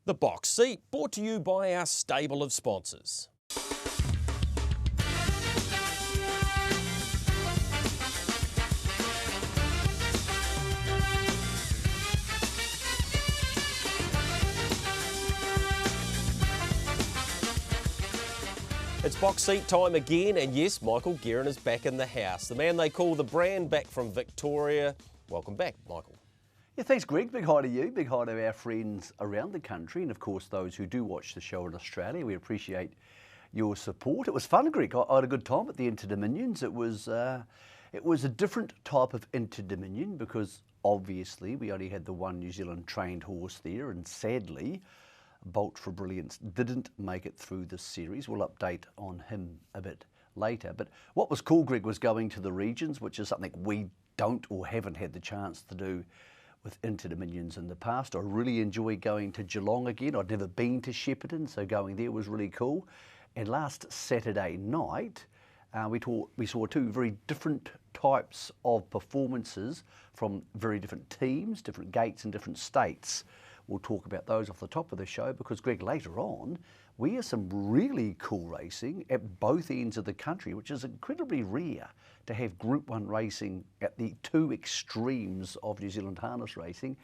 The Box Seat, brought to you by our stable of sponsors. It's box seat time again, and yes, Michael Guerin is back in the house. The man they call the brand, back from Victoria. Welcome back, Michael. Yeah, thanks, Greg. Big hi to you. Big hi to our friends around the country, and of course those who do watch the show in Australia. We appreciate your support. It was fun, Greg. I had a good time at the Inter-Dominions. It was a different type of Inter-Dominion because obviously we only had the one New Zealand trained horse there, and sadly, Bolt for Brilliance didn't make it through this series. We'll update on him a bit later. But what was cool, Greg, was going to the regions, which is something we don't or haven't had the chance to do with Inter-Dominions in the past. I really enjoy going to Geelong again. I'd never been to Shepparton, so going there was really cool. And last Saturday night, we saw two very different types of performances from very different teams, different gates and different states. We'll talk about those off the top of the show because, Greg, later on, we have some really cool racing at both ends of the country, which is incredibly rare to have Group 1 racing at the two extremes of New Zealand harness racing.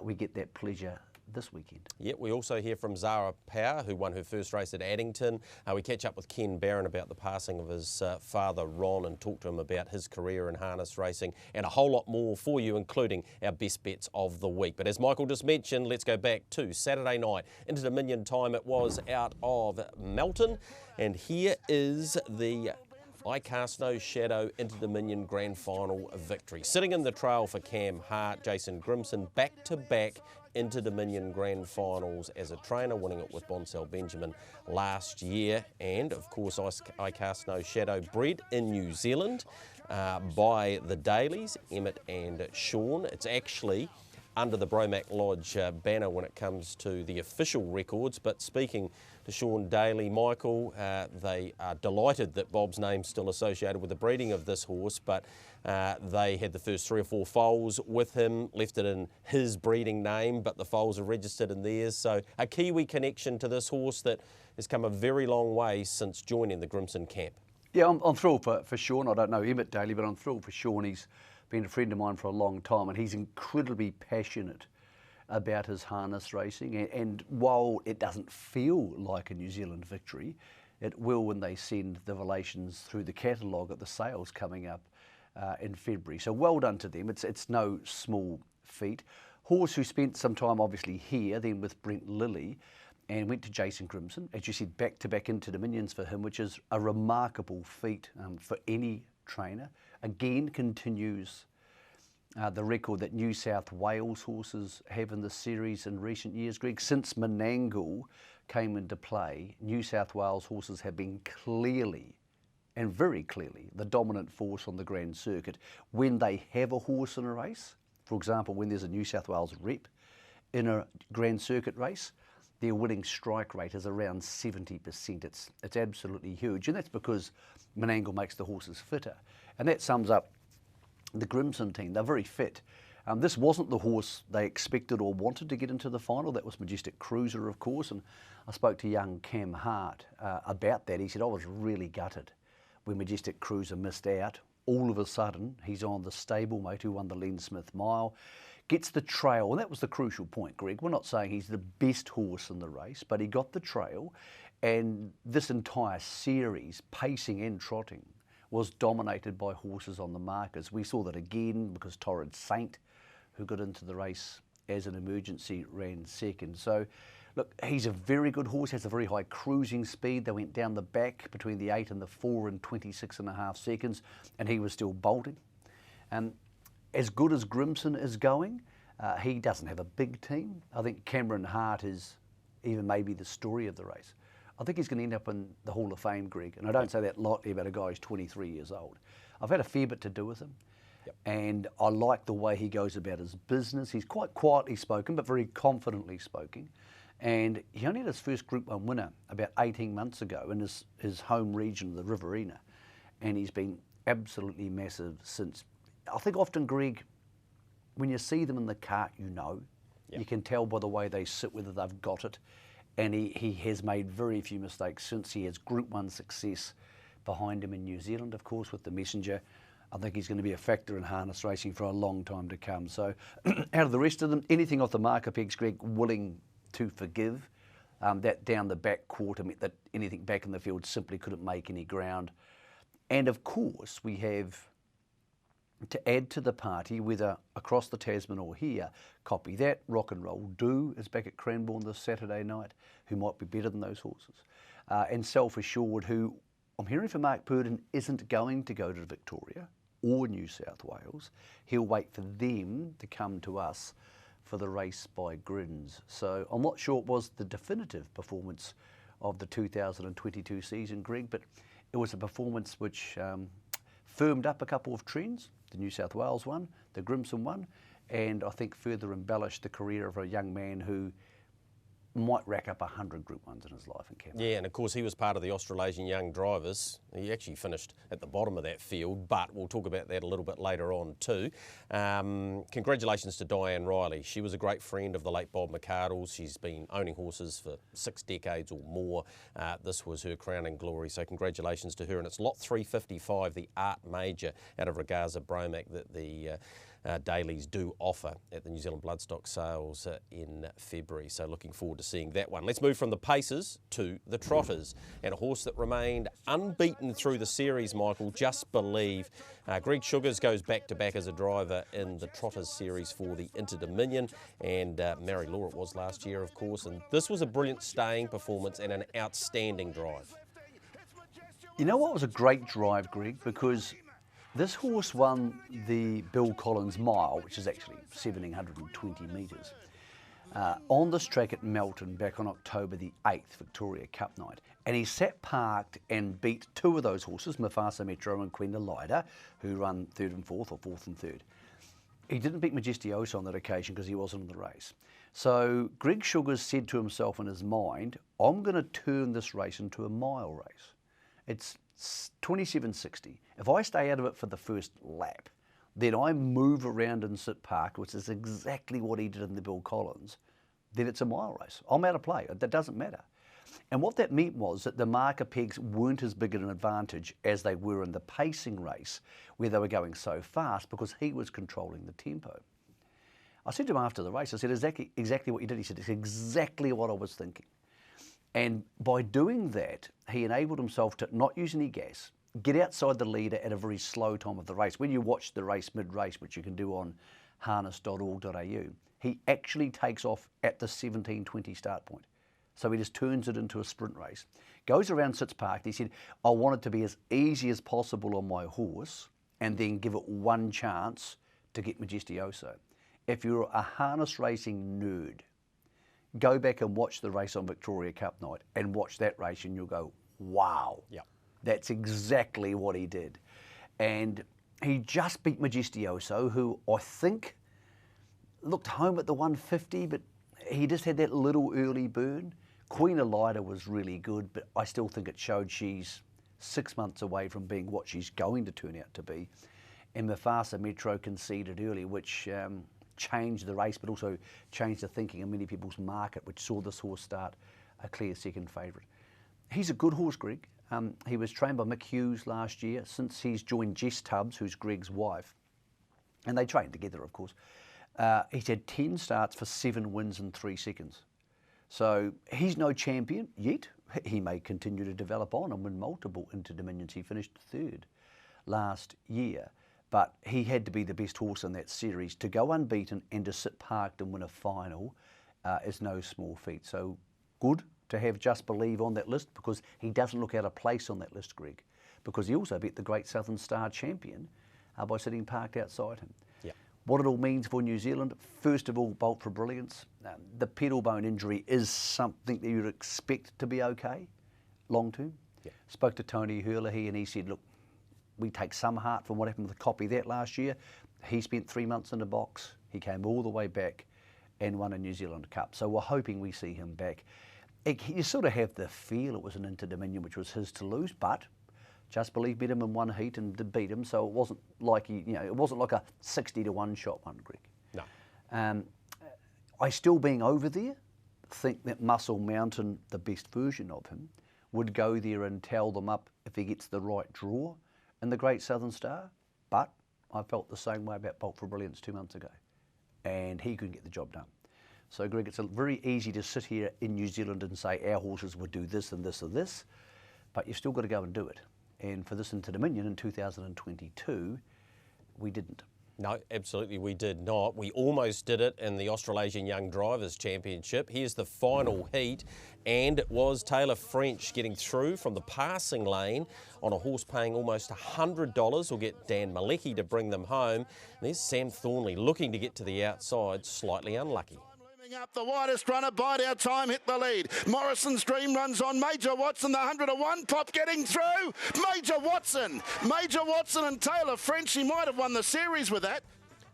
We get that pleasure this weekend. Yeah, we also hear from Zara Power, who won her first race at Addington. We catch up with Ken Barron about the passing of his father, Ron, and talk to him about his career in harness racing and a whole lot more for you, including our best bets of the week. But as Michael just mentioned, let's go back to Saturday night. Inter-Dominion time it was out of Melton, and here is the I Cast No Shadow Inter-Dominion Grand Final victory. Sitting in the trail for Cam Hart, Jason Grimson, back-to-back Inter-Dominion Grand Finals as a trainer, winning it with Bonsell Benjamin last year. And, of course, I Cast No Shadow bred in New Zealand by the Dailies, Emmett and Sean. It's actually under the Bromac Lodge banner when it comes to the official records. But speaking to Sean Daly, Michael, they are delighted that Bob's name's still associated with the breeding of this horse, but they had the first 3 or 4 foals with him, left it in his breeding name, but the foals are registered in theirs. So a Kiwi connection to this horse that has come a very long way since joining the Grimson camp. Yeah, I'm thrilled for Sean. I don't know Emmett Daly, but I'm thrilled for Sean. He's been a friend of mine for a long time, and he's incredibly passionate about his harness racing. And while it doesn't feel like a New Zealand victory, it will when they send the relations through the catalogue at the sales coming up in February. So well done to them. It's no small feat. Horse who spent some time obviously here, then with Brent Lilly, and went to Jason Grimson, as you said, back-to-back Inter-Dominions for him, which is a remarkable feat for any trainer. Again, continues the record that New South Wales horses have in the series in recent years, Greg. Since Menangle came into play, New South Wales horses have been clearly, and very clearly, the dominant force on the Grand Circuit. When they have a horse in a race, for example, when there's a New South Wales rep in a Grand Circuit race, their winning strike rate is around 70%. It's absolutely huge, and that's because Menangle makes the horses fitter. And that sums up the Grimson team. They're very fit. This wasn't the horse they expected or wanted to get into the final. That was Majestic Cruiser, of course, and I spoke to young Cam Hart about that. He said, I was really gutted when Majestic Cruiser missed out. All of a sudden, he's on the stablemate who won the Len Smith Mile, gets the trail, and that was the crucial point, Greg. We're not saying he's the best horse in the race, but he got the trail, and this entire series, pacing and trotting, was dominated by horses on the markers. We saw that again because Torrid Saint, who got into the race as an emergency, ran second. So, look, he's a very good horse, has a very high cruising speed. They went down the back between the 8 and the 4 in 26.5 seconds, and he was still bolting. As good as Grimson is going, he doesn't have a big team. I think Cameron Hart is even maybe the story of the race. I think he's going to end up in the Hall of Fame, Greg, and I don't say that lightly about a guy who's 23 years old. I've had a fair bit to do with him, and I like the way he goes about his business. He's quite quietly spoken, but very confidently spoken, and he only had his first Group 1 winner about 18 months ago in his home region, the Riverina, and he's been absolutely massive since. I think often, Greg, when you see them in the cart, you know. You can tell by the way they sit whether they've got it. And he has made very few mistakes since he has Group 1 success behind him in New Zealand, of course, with the Messenger. I think he's going to be a factor in harness racing for a long time to come. So out of the rest of them, anything off the marker pegs, Greg, willing to forgive. That down the back quarter meant that anything back in the field simply couldn't make any ground. And of course, we have to add to the party, whether across the Tasman or here, copy that, Rock and Roll Do is back at Cranbourne this Saturday night, who might be better than those horses. And Self Assured, who I'm hearing from Mark Purdon isn't going to go to Victoria or New South Wales. He'll wait for them to come to us for the race by Grins. So I'm not sure it was the definitive performance of the 2022 season, Greg, but it was a performance which firmed up a couple of trends, the New South Wales one, the Grimson one, and I think further embellished the career of a young man who might rack up 100 Group 1s in his life in Canada. Yeah, and of course he was part of the Australasian Young Drivers. He actually finished at the bottom of that field, but we'll talk about that a little bit later on too. Congratulations to Diane Riley. She was a great friend of the late Bob McArdle's. She's been owning horses for 6 decades or more. This was her crowning glory, so congratulations to her. And it's lot 355, the Art Major out of Regaza Bromac that the dailies do offer at the New Zealand Bloodstock sales in February. So looking forward to seeing that one. Let's move from the Pacers to the Trotters, and a horse that remained unbeaten through the series, Michael, Just Believe. Greg Sugars goes back-to-back as a driver in the Trotters series for the Inter-Dominion, and Mary Law it was last year, of course, and this was a brilliant staying performance and an outstanding drive. You know what was a great drive, Greg? Because this horse won the Bill Collins Mile, which is actually 1,720 metres, on this track at Melton back on October the 8th, Victoria Cup night. And he sat parked and beat 2 of those horses, Mufasa Metro and Queen Elida, who run 3rd and 4th or 4th and 3rd. He didn't beat Majestuoso on that occasion because he wasn't in the race. So Greg Sugars said to himself in his mind, I'm going to turn this race into a mile race. It's 27.60. If I stay out of it for the first lap, then I move around and sit park, which is exactly what he did in the Bill Collins, then it's a mile race. I'm out of play. That doesn't matter. And what that meant was that the marker pegs weren't as big an advantage as they were in the pacing race, where they were going so fast because he was controlling the tempo. I said to him after the race, I said, exactly what you did. He said, it's exactly what I was thinking. And by doing that, he enabled himself to not use any gas, get outside the leader at a very slow time of the race. When you watch the race mid-race, which you can do on harness.org.au, he actually takes off at the 17:20 start point. So he just turns it into a sprint race. Goes around, sits parked. He said, I want it to be as easy as possible on my horse and then give it one chance to get Majestuoso. If you're a harness racing nerd, go back and watch the race on Victoria Cup night and watch that race and you'll go, wow. Yep. That's exactly what he did. And he just beat Majestuoso, who I think looked home at the 150, but he just had that little early burn. Queen Elida was really good, but I still think it showed she's 6 months away from being what she's going to turn out to be. And Mufasa Metro conceded early, which changed the race, but also changed the thinking of many people's market, which saw this horse start a clear second favourite. He's a good horse, Greg. He was trained by Mick Hughes last year. Since he's joined Jess Tubbs, who's Greg's wife, and they trained together, of course, he's had 10 starts for 7 wins in 3 seconds. So he's no champion yet. He may continue to develop on and win multiple Inter-Dominions. He finished 3rd last year. But he had to be the best horse in that series. To go unbeaten and to sit parked and win a final is no small feat. So good to have Just Believe on that list, because he doesn't look out of place on that list, Greg, because he also beat the Great Southern Star champion by sitting parked outside him. Yep. What it all means for New Zealand, first of all, Bolt for Brilliance. The pedal bone injury is something that you'd expect to be okay long term. Yep. Spoke to Tony Herlihy and he said, look, we take some heart from what happened with the Copy That last year. He spent 3 months in the box. He came all the way back and won a New Zealand Cup. So we're hoping we see him back. You sort of have the feel it was an Inter-Dominion, which was his to lose, but Just Believe beat him in one heat and did beat him. So it wasn't like it wasn't like a 60-1 shot one, Greg. No. I still, being over there, think that Muscle Mountain, the best version of him, would go there and towel them up if he gets the right draw in the Great Southern Star. But I felt the same way about Bolt for Brilliance 2 months ago, and he couldn't get the job done. So, Greg, it's very easy to sit here in New Zealand and say our horses would do this and this and this, but you've still got to go and do it. And for this Inter Dominion in 2022, we didn't. No, absolutely we did not. We almost did it in the Australasian Young Drivers Championship. Here's the final heat, and it was Taylor French getting through from the passing lane on a horse paying almost $100. We'll get Dan Malecki to bring them home. And there's Sam Thornley looking to get to the outside, slightly unlucky. Up the widest runner, Bide Our Time hit the lead. Morrison's Dream runs on. Major Watson, the 100-1 pop getting through. Major Watson and Taylor French. He might have won the series with that.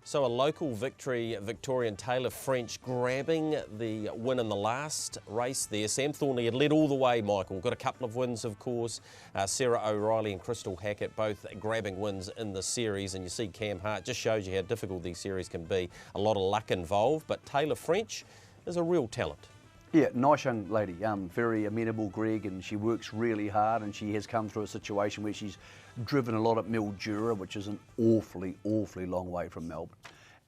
So a local victory, Victorian Taylor French grabbing the win in the last race there. Sam Thornley had led all the way, Michael. Got a couple of wins, of course. Sarah O'Reilly and Crystal Hackett both grabbing wins in the series. And you see Cam Hart, just shows you how difficult these series can be. A lot of luck involved, but Taylor French is a real talent. Yeah, nice young lady, very amenable, Greg, and she works really hard, and she has come through a situation where she's driven a lot at Mildura, which is an awfully long way from Melbourne,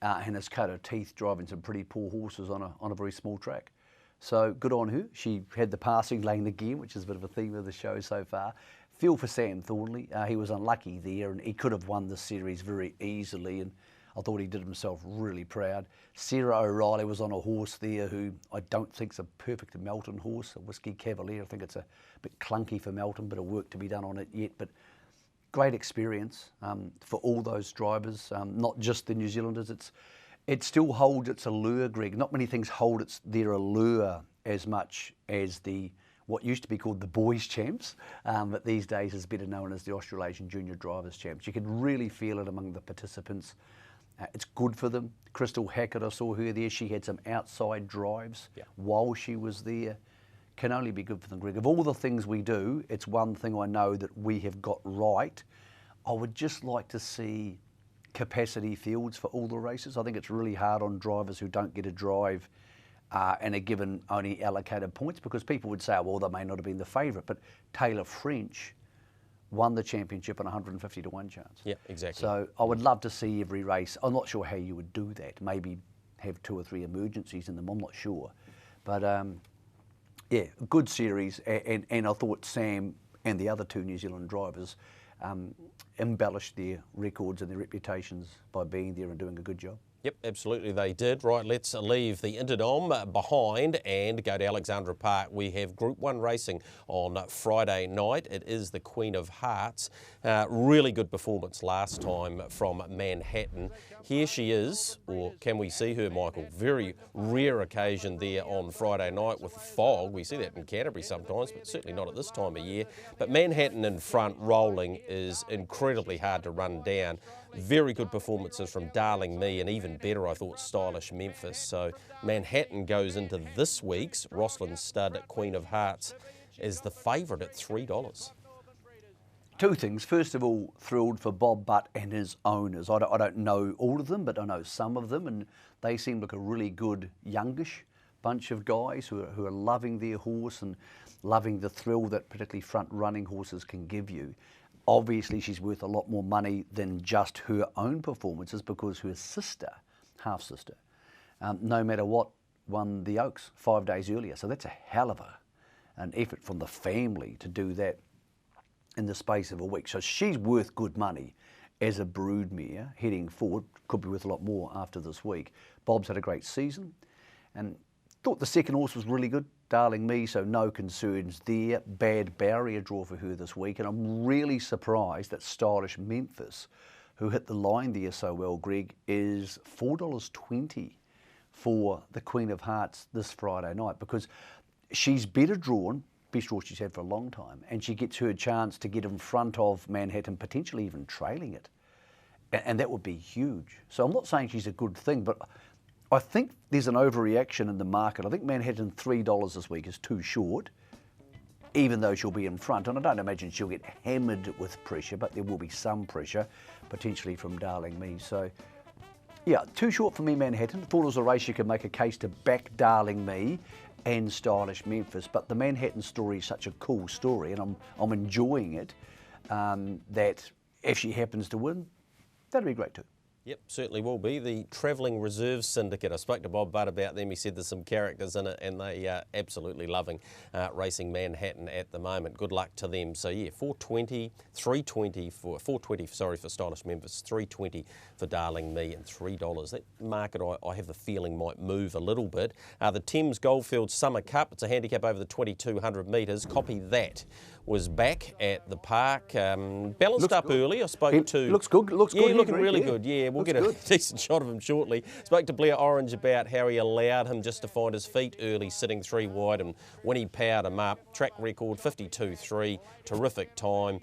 and has cut her teeth driving some pretty poor horses on a very small track. So good on her. She had the passing lane again, which is a bit of a theme of the show so far. Feel for Sam Thornley. He was unlucky there, and he could have won the series very easily, and I thought he did himself really proud. Sarah O'Reilly was on a horse there who I don't think's a perfect Melton horse, a Whiskey Cavalier. I think it's a bit clunky for Melton, bit of work to be done on it yet. But great experience for all those drivers, not just the New Zealanders. It still holds its allure, Greg. Not many things hold their allure as much as what used to be called the Boys Champs, but these days is better known as the Australasian Junior Drivers Champs. You can really feel it among the participants. It's good for them. Crystal Hackett, I saw her there. She had some outside drives while she was there. Can only be good for them, Greg. Of all the things we do, it's one thing I know that we have got right. I would just like to see capacity fields for all the races. I think it's really hard on drivers who don't get a drive and are given only allocated points, because people would say, well, they may not have been the favourite, but Taylor French won the championship on 150 to 1 chance. Yeah, exactly. So I would love to see every race. I'm not sure how you would do that. Maybe have 2 or 3 emergencies in them. I'm not sure. But yeah, good series. And I thought Sam and the other 2 New Zealand drivers embellished their records and their reputations by being there and doing a good job. Yep, absolutely they did. Right, let's leave the Interdom behind and go to Alexandra Park. We have Group 1 racing on Friday night. It is the Queen of Hearts. Really good performance last time from Manhattan. Here she is, or can we see her, Michael? Very rare occasion there on Friday night with fog. We see that in Canterbury sometimes, but certainly not at this time of year. But Manhattan in front rolling is incredibly hard to run down. Very good performances from Darling Me, and even better, I thought, Stylish Memphis. So Manhattan goes into this week's Roslyn Stud Queen of Hearts as the favourite at $3. 2 things. First of all, thrilled for Bob Butt and his owners. I don't know all of them, but I know some of them, and they seem like a really good youngish bunch of guys who are loving their horse and loving the thrill that particularly front-running horses can give you. Obviously, she's worth a lot more money than just her own performances, because her sister, half-sister, no matter what, won the Oaks 5 days earlier. So that's a hell of an effort from the family to do that in the space of a week. So she's worth good money as a broodmare heading forward. Could be worth a lot more after this week. Bob's had a great season, and thought the second horse was really good, Darling Me, so no concerns there. Bad barrier draw for her this week, and I'm really surprised that Stylish Memphis, who hit the line there so well, Greg, is $4.20 for the Queen of Hearts this Friday night, because she's better drawn, best draw she's had for a long time, and she gets her chance to get in front of Manhattan, potentially even trailing it, and that would be huge. So I'm not saying she's a good thing, but I think there's an overreaction in the market. I think Manhattan $3 this week is too short, even though she'll be in front. And I don't imagine she'll get hammered with pressure, but there will be some pressure, potentially from Darling Me. So Yeah, too short for me, Manhattan. Thought it was a race you could make a case to back Darling Me and Stylish Memphis, but the Manhattan story is such a cool story, and I'm enjoying it. That if she happens to win, that'd be great too. Yep, certainly will be. The Travelling Reserve Syndicate, I spoke to Bob Budd about them. He said there's some characters in it and they are absolutely loving racing Manhattan at the moment. Good luck to them. So yeah, 420, 320 for, 420, sorry, for Stylish Memphis, 320 for Darling Me and $3. That market, I have the feeling, might move a little bit. The Thames Goldfield Summer Cup, it's a handicap over the 2,200 metres. Copy that. Was back at the park, balanced looks up good. early. I spoke to... Looks good. Looks yeah, good. looking really good. Yeah, we'll get a decent shot of him shortly. Spoke to Blair Orange about how he allowed him just to find his feet early, sitting 3 wide, and when he powered him up, track record 52.3, terrific time.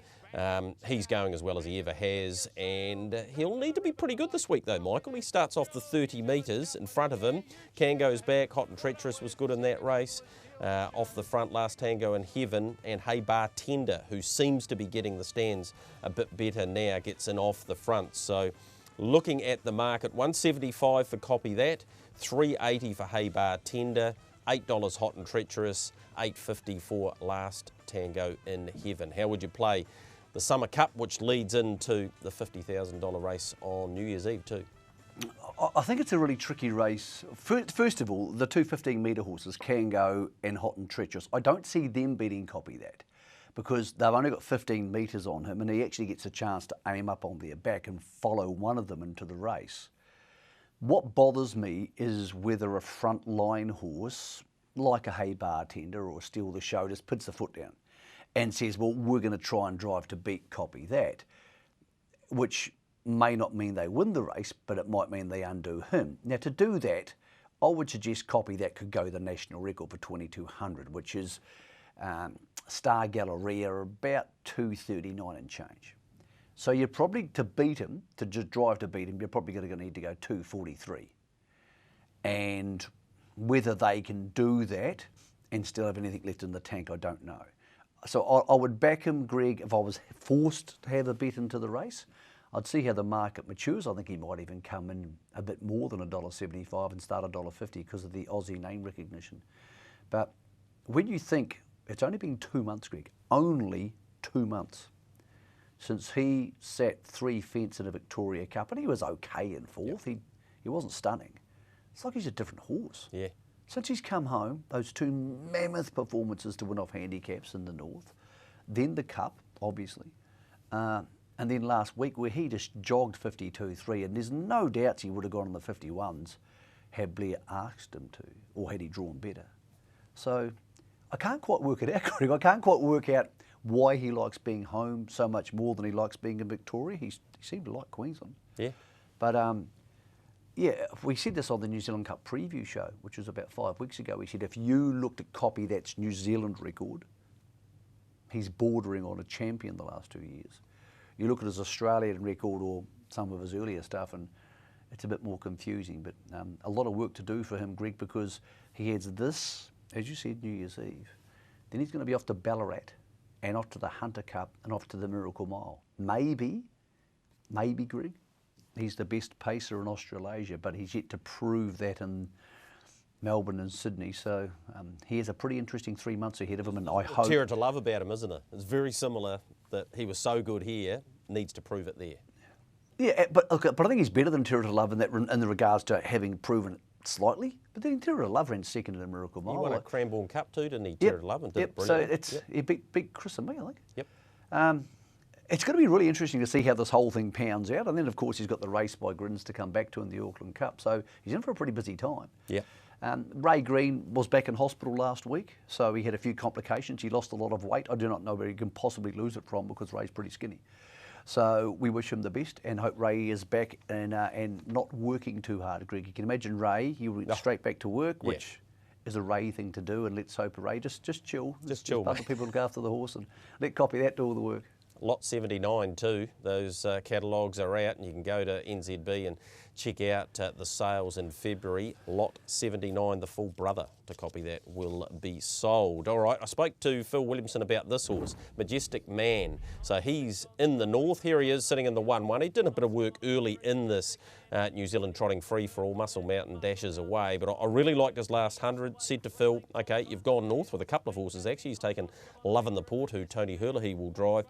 He's going as well as he ever has, and he'll need to be pretty good this week though, Michael. He starts off the 30 metres in front of him. Kango's back, Hot and Treacherous was good in that race. Off the front, Last Tango in Heaven, and Hey Bartender, who seems to be getting the stands a bit better now, gets in off the front. So looking at the market, 175 for Copy That, 380 for Hey Bartender, $8 Hot and Treacherous, 850 for Last Tango in Heaven. How would you play the Summer Cup, which leads into the $50,000 race on New Year's Eve too? I think it's a really tricky race. First of all, the 2 15-metre horses, Kango and Hot and Treacherous, I don't see them beating Copy That because they've only got 15 metres on him and he actually gets a chance to aim up on their back and follow one of them into the race. What bothers me is whether a front line horse, like a Hey Bartender or Steal the Show, just puts the foot down and says, well, we're going to try and drive to beat Copy That, which may not mean they win the race, but it might mean they undo him. Now, to do that, I would suggest Copy That could go the national record for 2,200, which is Star Galleria, about 239 and change. So you're probably, to beat him, to just drive to beat him, you're probably going to need to go 243. And whether they can do that and still have anything left in the tank, I don't know. So I would back him, Greg, if I was forced to have a bet into the race. I'd see how the market matures. I think he might even come in a bit more than $1.75 and start $1.50 because of the Aussie name recognition. But when you think, it's only been 2 months, Greg, only 2 months since he sat 3 fence in a Victoria Cup, and he was okay in fourth. Yep. He wasn't stunning. It's like he's a different horse. Yeah. Since he's come home, those 2 mammoth performances to win off handicaps in the north, then the Cup, obviously, and then last week where he just jogged 52.3, and there's no doubts he would have gone on the 51s had Blair asked him to, or had he drawn better. So I can't quite work it out, Greg. I can't quite work out why he likes being home so much more than he likes being in Victoria. He seemed to like Queensland. Yeah. But yeah, we said this on the New Zealand Cup preview show, which was about 5 weeks ago. We said if you looked at Copy That's New Zealand record, he's bordering on a champion the last 2 years. You look at his Australian record or some of his earlier stuff and it's a bit more confusing, but a lot of work to do for him, Greg, because he heads this, as you said, New Year's Eve. Then he's going to be off to Ballarat and off to the Hunter Cup and off to the Miracle Mile. Maybe, Greg, he's the best pacer in Australasia, but he's yet to prove that in Melbourne and Sydney. So he has a pretty interesting 3 months ahead of him, and I hope... Terror to love about him, isn't it? It's very similar that he was so good here, needs to prove it there. Yeah, but I think he's better than Terror to Love in the regards to having proven it slightly. But then Terror to Love ran second in the Miracle Mile. He won a Cranbourne Cup too, didn't he? Terror to Love, and did brilliant. So he beat Chris and me, I think. Yep. It's going to be really interesting to see how this whole thing pounds out. And then, of course, he's got the race by Grins to come back to in the Auckland Cup. So he's in for a pretty busy time. Yeah. Ray Green was back in hospital last week, so he had a few complications. He lost a lot of weight. I do not know where he can possibly lose it from because Ray's pretty skinny. So we wish him the best and hope Ray is back and not working too hard, Greg. You can imagine Ray, he went straight back to work, which is a Ray thing to do, and let's hope Ray just chill. Just chill, other people look after the horse and let Copy That do all the work. Lot 79 too. Those catalogues are out and you can go to NZB and check out the sales in February. Lot 79, the full brother, to copy that, will be sold. All right, I spoke to Phil Williamson about this horse, Majestic Man. So he's in the north. Here he is sitting in the 1-1. He did a bit of work early in this New Zealand trotting free-for-all. Muscle Mountain dashes away, but I really liked his last 100. Said to Phil, okay, you've gone north with a couple of horses. Actually, he's taken Love in the Port, who Tony Hurley will drive.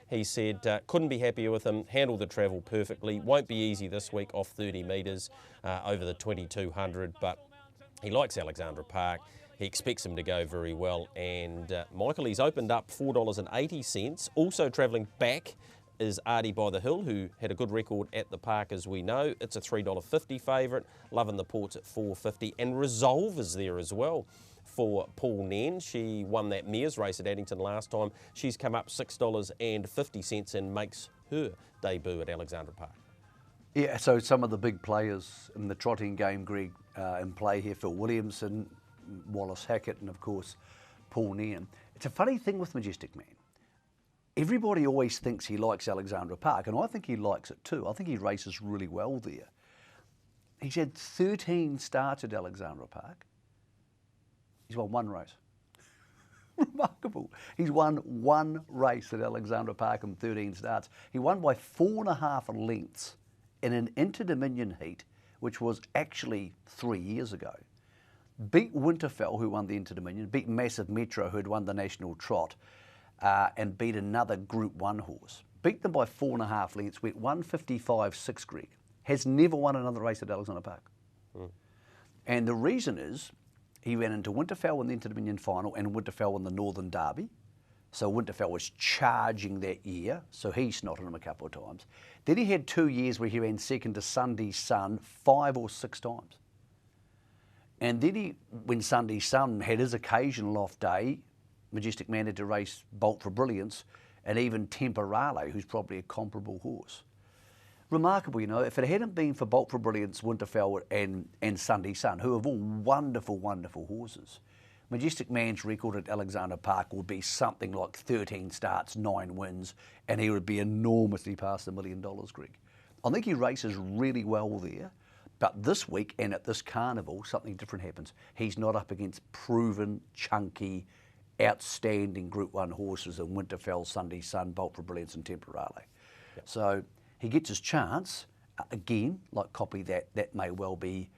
He said, couldn't be happier with him, handled the travel perfectly. Won't be easy this week off 30 metres over the 2200, but he likes Alexandra Park. He expects him to go very well. And Michael, he's opened up $4.80. Also travelling back is Artie by the Hill, who had a good record at the park, as we know. It's a $3.50 favourite. Love in the Port's at $4.50. And Resolve is there as well for Paul Nairn. She won that mares race at Addington last time. She's come up $6.50 and makes her debut at Alexandra Park. Yeah, so some of the big players in the trotting game, Greg, in play here, Phil Williamson, Wallace Hackett, and of course Paul Nairn. It's a funny thing with Majestic Man. Everybody always thinks he likes Alexandra Park, and I think he likes it too. I think he races really well there. He's had 13 starts at Alexandra Park. He's won one race. Remarkable. He's won one race at Alexandra Park in 13 starts. He won by 4.5 lengths in an Inter-Dominion heat, which was actually 3 years ago. Beat Winterfell, who won the Inter-Dominion, beat Massive Metro, who had won the National Trot, and beat another Group 1 horse. Beat them by 4.5 lengths, went 155.6, Greg. Has never won another race at Alexandra Park. And the reason is, he ran into Winterfell in the Inter-Dominion final and Winterfell in the Northern Derby. So Winterfell was charging that year, so he snotted him a couple of times. Then he had 2 years where he ran second to Sunday Sun 5 or 6 times. And then when Sunday Sun had his occasional off day, Majestic Man had to race Bolt for Brilliance and even Temporale, who's probably a comparable horse. Remarkable, you know, if it hadn't been for Bolt for Brilliance, Winterfell and Sunday Sun, who are all wonderful, wonderful horses, Majestic Man's record at Alexandra Park would be something like 13 starts, 9 wins, and he would be enormously past $1 million, Greg. I think he races really well there, but this week and at this carnival, something different happens. He's not up against proven, chunky, outstanding Group 1 horses in Winterfell, Sunday Sun, Bolt for Brilliance and Temporale. Yep. So he gets his chance. Again, like copy that may well be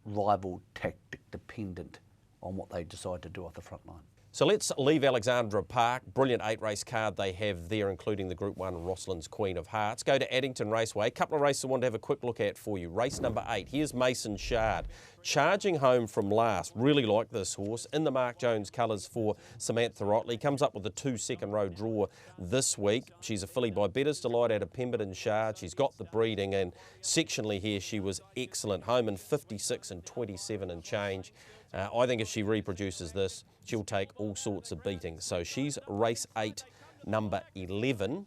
rival tactic dependent on what they decide to do off the front line. So let's leave Alexandra Park. Brilliant 8-race card they have there, including the Group 1 Rossland's Queen of Hearts. Go to Addington Raceway. A couple of races I want to have a quick look at for you. Race number 8. Here's Mason Shard. Charging home from last. Really like this horse. In the Mark Jones colours for Samantha Otley. Comes up with a 2 second-row draw this week. She's a filly by Better's Delight out of Pemberton Shard. She's got the breeding, and sectionally here she was excellent. Home in 56 and 27 and change. I think if she reproduces this, she'll take all sorts of beatings. So she's race 8, number 11.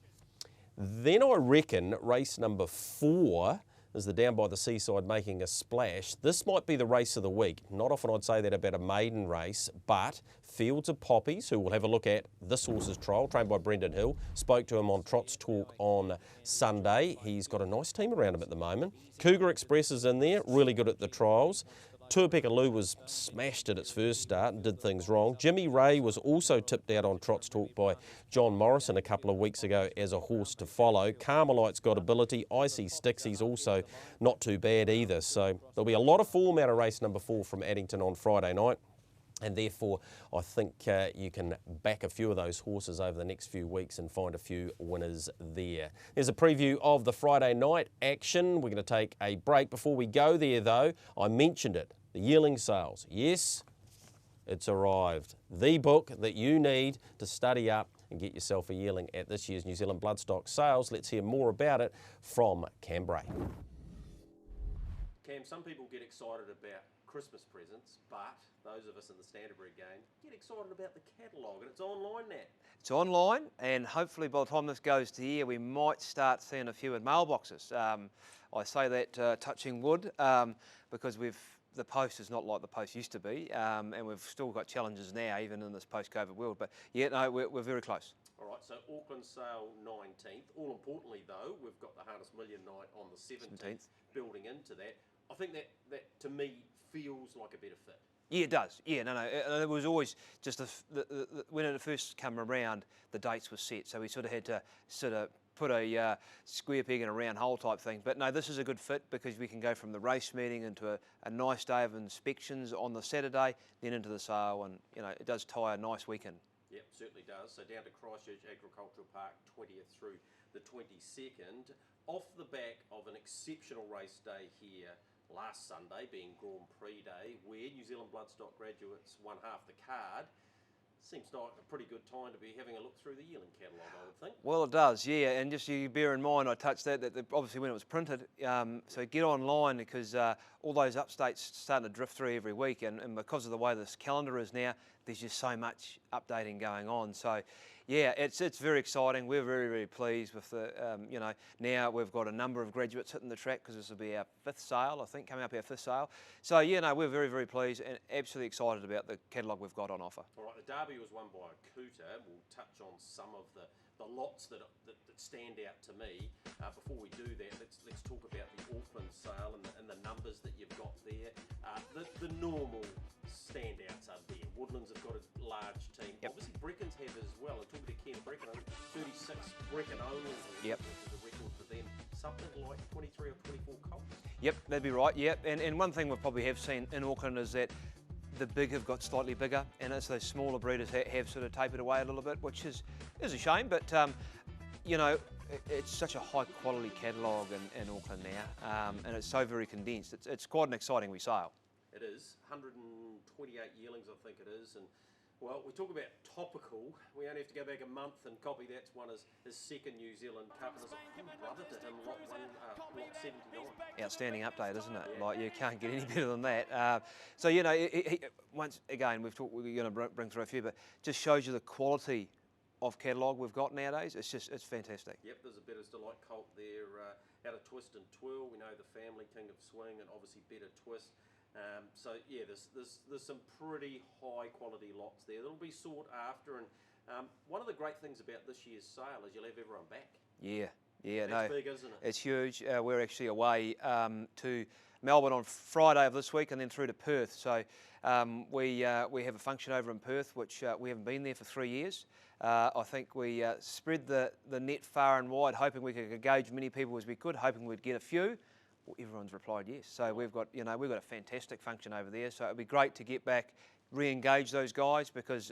Then I reckon race number 4 is the Down by the Seaside Making a Splash. This might be the race of the week. Not often I'd say that about a maiden race, but Fields of Poppies, who we'll have a look at this horse's trial, trained by Brendan Hill. Spoke to him on Trot's Talk on Sunday. He's got a nice team around him at the moment. Cougar Express is in there, really good at the trials. Tuapeka was smashed at its first start and did things wrong. Jimmy Ray was also tipped out on Trot's Talk by John Morrison a couple of weeks ago as a horse to follow. Carmelite's got ability. Icy Stixie's also not too bad either. So there'll be a lot of form out of race number 4 from Addington on Friday night. And therefore, I think you can back a few of those horses over the next few weeks and find a few winners there. There's a preview of the Friday night action. We're going to take a break. Before we go there, though, I mentioned it, the Yearling sales. Yes, it's arrived. The book that you need to study up and get yourself a yearling at this year's New Zealand Bloodstock sales. Let's hear more about it from Cam Bray. Cam, some people get excited about Christmas presents, but those of us in the Standardbred game get excited about the catalogue, and it's online now. It's online, and hopefully by the time this goes to air, we might start seeing a few in mailboxes. I say that touching wood because we've the post is not like the post used to be, and we've still got challenges now, even in this post-COVID world. But yeah, no, we're very close. All right, so Auckland sale 19th. All importantly, though, we've got the Harness Million Night on the 17th, building into that. I think that to me feels like a better fit. Yeah, it does. Yeah, no. It was always just when it first came around, the dates were set, so we sort of had to put a square peg in a round hole type thing. But no, this is a good fit because we can go from the race meeting into a nice day of inspections on the Saturday, then into the sale, and it does tie a nice weekend. Yep, certainly does. So down to Christchurch Agricultural Park, 20th through the 22nd, off the back of an exceptional race day here last Sunday, being Grand Prix Day, where New Zealand Bloodstock graduates won half the card. Seems like a pretty good time to be having a look through the Yearling catalogue, I would think. Well, it does, yeah, and just you bear in mind, I touched that obviously when it was printed, so get online because all those updates starting to drift through every week, and because of the way this calendar is now, there's just so much updating going on. So, yeah, it's very exciting. We're very, very pleased with the, now we've got a number of graduates hitting the track because this will be our 5th sale, I think, coming up our 5th sale. So, yeah, no, we're very, very pleased and absolutely excited about the catalogue we've got on offer. All right, the Derby was won by a Cooter. We'll touch on some of the lots that stand out to me. Before we do that, let's talk about the Auckland sale and the numbers that you've got there. The normal standouts are there. Woodlands have got a large team. Yep. Obviously, Brecken's have as well. I'm talking to Ken Brecken, 36 Brecken owners, yep, which is a record for them. Something like 23 or 24 colts. Yep, that'd be right. Yep, and one thing we probably have seen in Auckland is that the big have got slightly bigger, and it's those smaller breeders have sort of tapered away a little bit, which is a shame. But it's such a high quality catalogue in Auckland now, and it's so very condensed. It's quite an exciting resale. It is 128 yearlings, I think it is, and well, we talk about topical. We only have to go back a month and copy that's won his second New Zealand Cup, and there's a full brother to him, lot 79. Outstanding update, isn't it? Yeah. Like you can't get any better than that. So once again, we're going to bring through a few, but just shows you the quality of catalogue we've got nowadays. It's fantastic. Yep, there's a Better's Delight colt there, out of Twist and Twirl. We know the family King of Swing, and obviously Better Twist. So yeah, there's some pretty high quality lots there that'll be sought after, and one of the great things about this year's sale is you'll have everyone back. Yeah, that's big, isn't it? It's huge. We're actually away to Melbourne on Friday of this week, and then through to Perth. So we have a function over in Perth, which we haven't been there for 3 years. I think we spread the net far and wide, hoping we could engage as many people as we could, hoping we'd get a few. Well, everyone's replied yes. So we've got a fantastic function over there. So it'd be great to get back, re-engage those guys because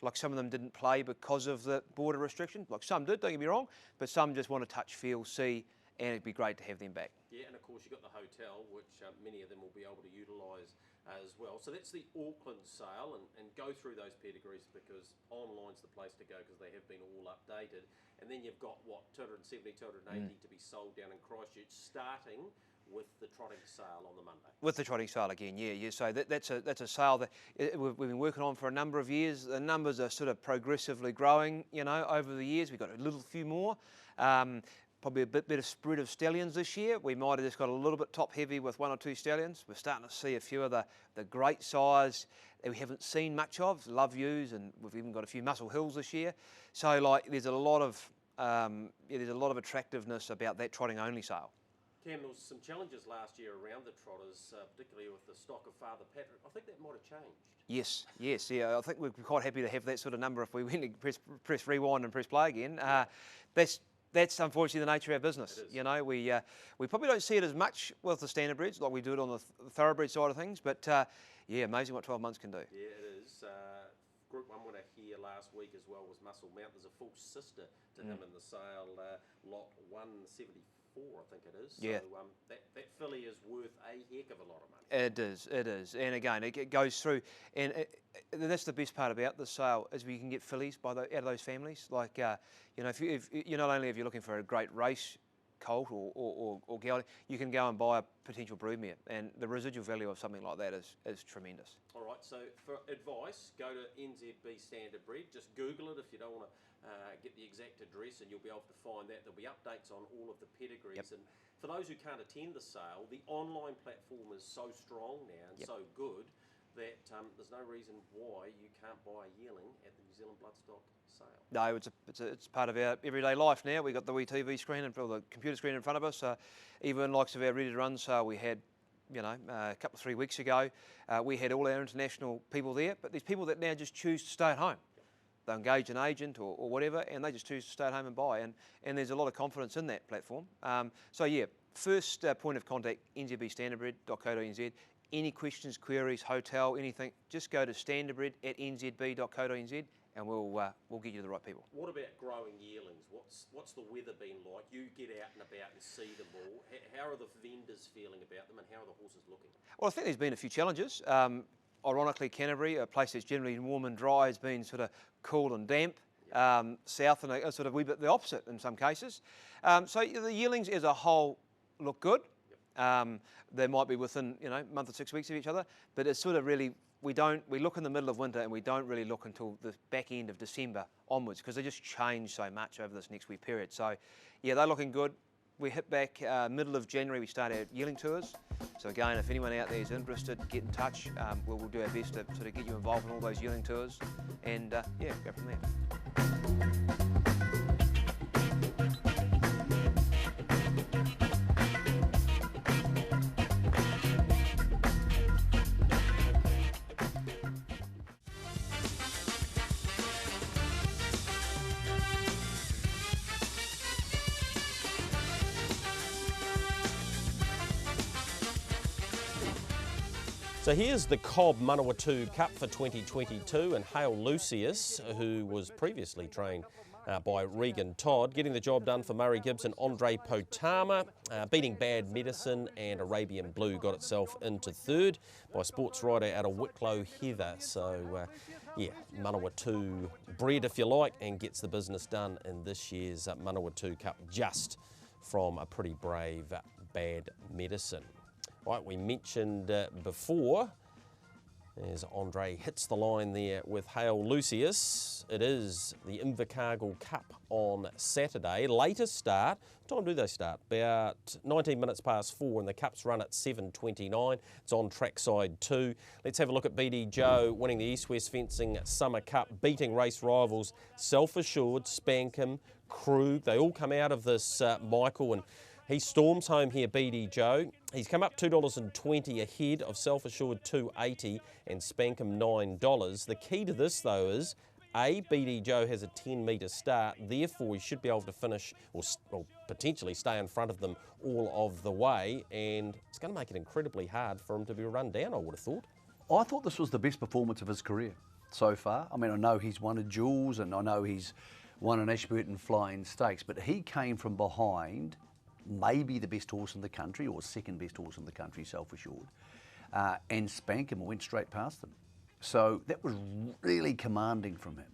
like some of them didn't play because of the border restriction. Like some did, don't get me wrong, but some just want to touch, feel, see, and it'd be great to have them back. Yeah, and of course you've got the hotel, which many of them will be able to utilise as well. So that's the Auckland sale, and go through those pedigrees because online's the place to go because they have been all updated. And then you've got, 270, 280 to be sold down in Christchurch, starting with the Trotting sale on the Monday. With the Trotting sale again, yeah. So that's a sale that we've been working on for a number of years. The numbers are sort of progressively growing, over the years. We've got a little few more. Probably a bit better spread of stallions this year. We might have just got a little bit top heavy with 1 or 2 stallions. We're starting to see a few of the great size that we haven't seen much of, Love Yous, and we've even got a few Muscle Hills this year. So there's a lot of attractiveness about that trotting only sale. Cam, there was some challenges last year around the trotters, particularly with the stock of Father Patrick. I think that might have changed. Yes, yeah. I think we're quite happy to have that sort of number if we went to press rewind and press play again. That's unfortunately the nature of our business. We probably don't see it as much with the standardbreds like we do it on the thoroughbred side of things. But amazing what 12 months can do. Yeah, it is. Group 1 winner here last week as well was Muscle Mount. There's a full sister to him in the sale, lot 174, I think it is. Yeah. So that filly is worth a heck of a lot of money. It is. And again, it goes through, and that's the best part about the sale is we can get fillies out of those families. If you not only if you're looking for a great race colt or gelding, you can go and buy a potential broodmare, and the residual value of something like that is tremendous. All right, so for advice, go to NZB Standardbred. Just Google it if you don't want to get the exact address, and you'll be able to find that. There'll be updates on all of the pedigrees. Yep. And for those who can't attend the sale, the online platform is so strong now and so good that there's no reason why you can't buy a yearling at the New Zealand Bloodstock sale. No, it's part of our everyday life now. We've got the wee TV screen and the computer screen in front of us. Even likes of our Ready to Run sale we had, a couple of 3 weeks ago, we had all our international people there, but there's people that now just choose to stay at home. They engage an agent or whatever, and they just choose to stay at home and buy. And there's a lot of confidence in that platform. First point of contact, nzbstandardbred.co.nz. Any questions, queries, hotel, anything, just go to standardbred@nzb.co.nz and we'll get you to the right people. What about growing yearlings? What's the weather been like? You get out and about and see them all. How are the vendors feeling about them, and how are the horses looking? Well, I think there's been a few challenges. Ironically, Canterbury, a place that's generally warm and dry, has been sort of cool and damp. South and sort of a wee bit the opposite in some cases. So the yearlings as a whole look good. They might be within a month or 6 weeks of each other, but it's sort of really we look in the middle of winter and we don't really look until the back end of December onwards, because they just change so much over this next week period. So yeah, they're looking good. We hit back middle of January, we start our yearling tours. So again, if anyone out there is interested, get in touch. We'll do our best to sort of get you involved in all those yearling tours and go from there. So here's the Cobb Manawatu Cup for 2022, and Hale Lucius, who was previously trained by Regan Todd, getting the job done for Murray Gibbs and Andre Potama, beating Bad Medicine, and Arabian Blue got itself into third by sports writer out of Wicklow, Heather. So Manawatu bred if you like, and gets the business done in this year's Manawatu Cup just from a pretty brave Bad Medicine. Right, we mentioned before, as Andre hits the line there with Hale Lucius, it is the Invercargill Cup on Saturday. Latest start, what time do they start? About 19 minutes past 4, and the Cup's run at 7:29. It's on trackside 2. Let's have a look at BD Joe winning the East West Fencing Summer Cup, beating race rivals Self Assured, Spankham, Krug. They all come out of this, Michael, and he storms home here, BD Joe. He's come up $2.20 ahead of Self Assured $2.80 and Spankham $9. The key to this, though, is BD Joe has a 10-metre start, therefore he should be able to finish or potentially stay in front of them all of the way, and it's going to make it incredibly hard for him to be run down, I would have thought. I thought this was the best performance of his career so far. I mean, I know he's won a Jules and I know he's won an Ashburton Flying Stakes, but he came from behind maybe the best horse in the country, or second best horse in the country, Self Assured, and Spankham went straight past them. So that was really commanding from him.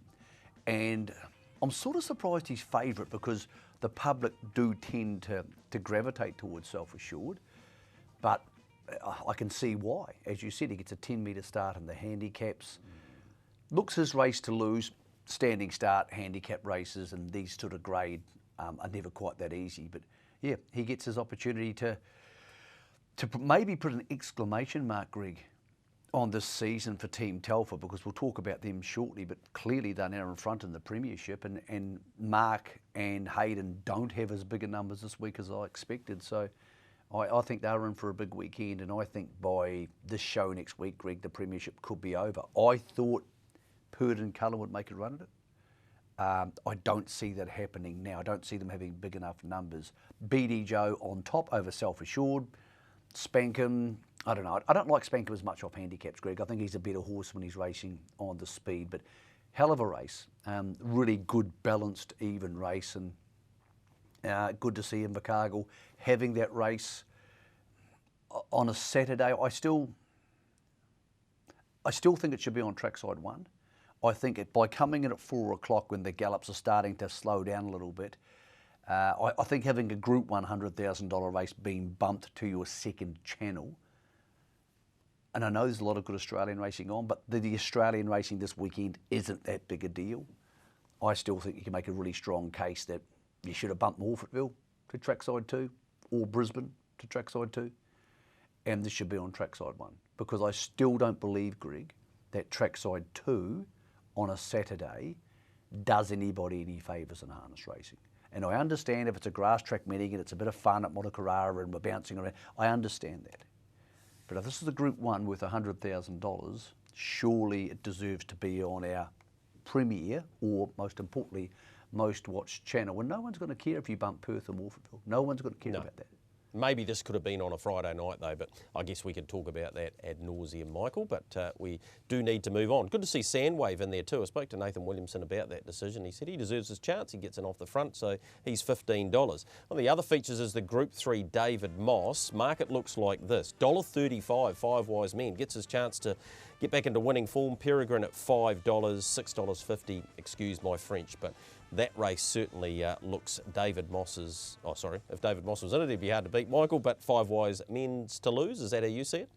And I'm sort of surprised he's favourite, because the public do tend to gravitate towards Self Assured, but I can see why. As you said, he gets a 10-metre start in the handicaps. Looks his race to lose. Standing start, handicap races, and these sort of grade are never quite that easy, but yeah, he gets his opportunity to maybe put an exclamation mark, Greg, on this season for Team Telfer, because we'll talk about them shortly, but clearly they're now in front in the premiership, and Mark and Hayden don't have as big a numbers this week as I expected. So I think they're in for a big weekend, and I think by this show next week, Greg, the premiership could be over. I thought Purdon Cullen would make a run at it. I don't see that happening now. I don't see them having big enough numbers. BD Joe on top over Self Assured. Spankham, I don't know. I don't like Spankham as much off handicaps, Greg. I think he's a better horse when he's racing on the speed, but hell of a race. Really good, balanced, even race, and good to see Invercargill having that race on a Saturday. I still think it should be on trackside 1. I think by coming in at 4 o'clock when the gallops are starting to slow down a little bit, I think having a Group 1 $100,000 race being bumped to your second channel, and I know there's a lot of good Australian racing on, but the Australian racing this weekend isn't that big a deal. I still think you can make a really strong case that you should have bumped Morfettville to trackside 2 or Brisbane to trackside 2, and this should be on trackside 1, because I still don't believe, Greg, that trackside 2 on a Saturday does anybody any favours in harness racing. And I understand if it's a grass track meeting and it's a bit of fun at Motukarara and we're bouncing around, I understand that. But if this is a Group 1 worth $100,000, surely it deserves to be on our premier, or most importantly, most watched channel. And no one's going to care if you bump Perth or Morfettville. No one's going to care about that. Maybe this could have been on a Friday night though, but I guess we could talk about that ad nauseum, Michael, but we do need to move on. Good to see Sandwave in there too. I spoke to Nathan Williamson about that decision. He said he deserves his chance. He gets in off the front, so he's $15. One of the other features is the Group 3 David Moss. Market looks like this. $1.35, 5 Wise Men. Gets his chance to get back into winning form. Peregrine at $5, $6.50, excuse my French, but that race certainly looks David Moss's, if David Moss was in it, he'd be hard to beat, Michael, but 5 Wise Men's to lose. Is that how you see it?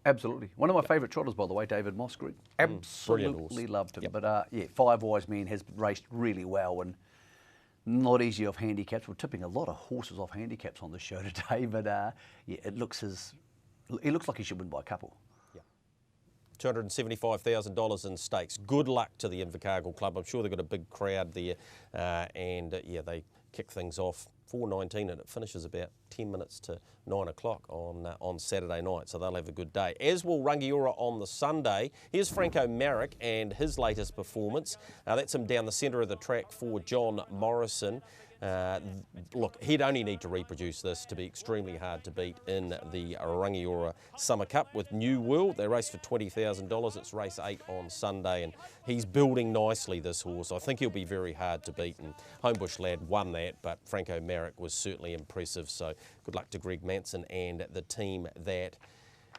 Absolutely. One of my favourite trotters, by the way, David Moss, Greg. Absolutely loved him. Yep. But yeah, 5 Wise Men has raced really well and not easy off handicaps. We're tipping a lot of horses off handicaps on the show today, but yeah, he looks like he should win by a couple. $275,000 in stakes. Good luck to the Invercargill Club. I'm sure they've got a big crowd there, and yeah, they kick things off 4:19 and it finishes about 10 minutes to 9 o'clock on Saturday night, so they'll have a good day. As will Rangiora on the Sunday. Here's Franco Marek and his latest performance. That's him down the centre of the track for John Morrison. Look, he'd only need to reproduce this to be extremely hard to beat in the Rangiora Summer Cup with New World. They race for $20,000. It's race 8 on Sunday, and he's building nicely, this horse. I think he'll be very hard to beat, and Homebush Lad won that, but Franco Marek was certainly impressive. So good luck to Greg Manson and the team that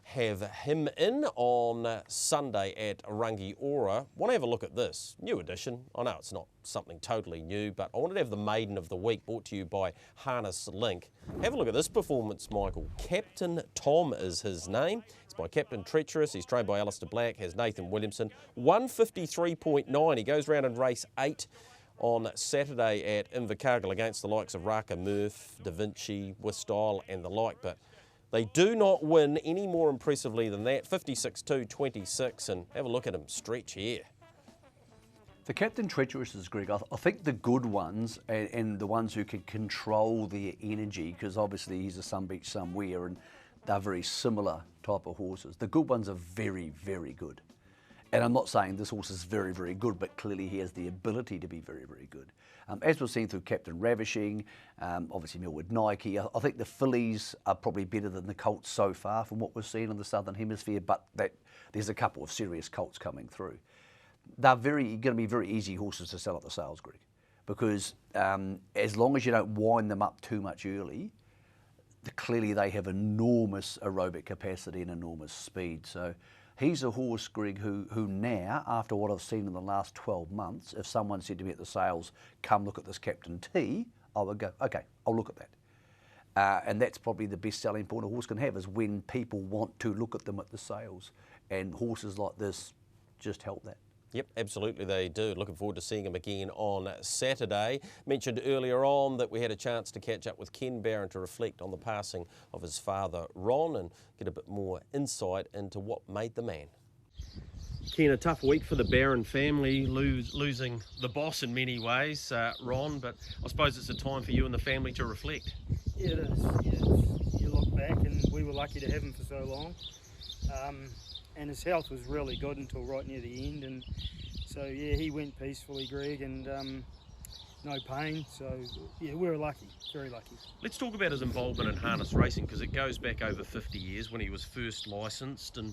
have him in on Sunday at Rangiora. Want to have a look at this new edition. I know it's not something totally new, but I wanted to have the Maiden of the Week brought to you by Harness Link. Have a look at this performance, Michael. Captain Tom is his name. It's by Captain Treacherous. He's trained by Alistair Black, has Nathan Williamson. 153.9. He goes round in race 8 on Saturday at Invercargill against the likes of Raka Murph, Da Vinci, with style and the like, but they do not win any more impressively than that. 56-2-26, and have a look at him stretch here. The Captain Treacherous is Greg. I think the good ones and the ones who can control their energy, because obviously he's a Sun Beach somewhere and they're very similar type of horses. The good ones are very, very good. And I'm not saying this horse is very, very good, but clearly he has the ability to be very, very good. As we've seen through Captain Ravishing, obviously Millwood Nike, I think the fillies are probably better than the colts so far from what we've seen in the Southern Hemisphere, but there's a couple of serious colts coming through. They're going to be very easy horses to sell at the sales, Greg, because as long as you don't wind them up too much early, clearly they have enormous aerobic capacity and enormous speed. So he's a horse, Greg, who now, after what I've seen in the last 12 months, if someone said to me at the sales, come look at this Captain T, I would go, okay, I'll look at that. And that's probably the best selling point a horse can have, is when people want to look at them at the sales. And horses like this just help that. Yep, absolutely they do. Looking forward to seeing him again on Saturday. Mentioned earlier on that we had a chance to catch up with Ken Barron to reflect on the passing of his father, Ron, and get a bit more insight into what made the man. Ken, a tough week for the Barron family, losing the boss in many ways, Ron, but I suppose it's a time for you and the family to reflect. Yeah, it is. Yeah, you look back, and we were lucky to have him for so long. And his health was really good until right near the end, and so yeah, he went peacefully, Greg, and no pain, so yeah, we were lucky, very lucky. Let's talk about his involvement in harness racing, because it goes back over 50 years when he was first licensed, and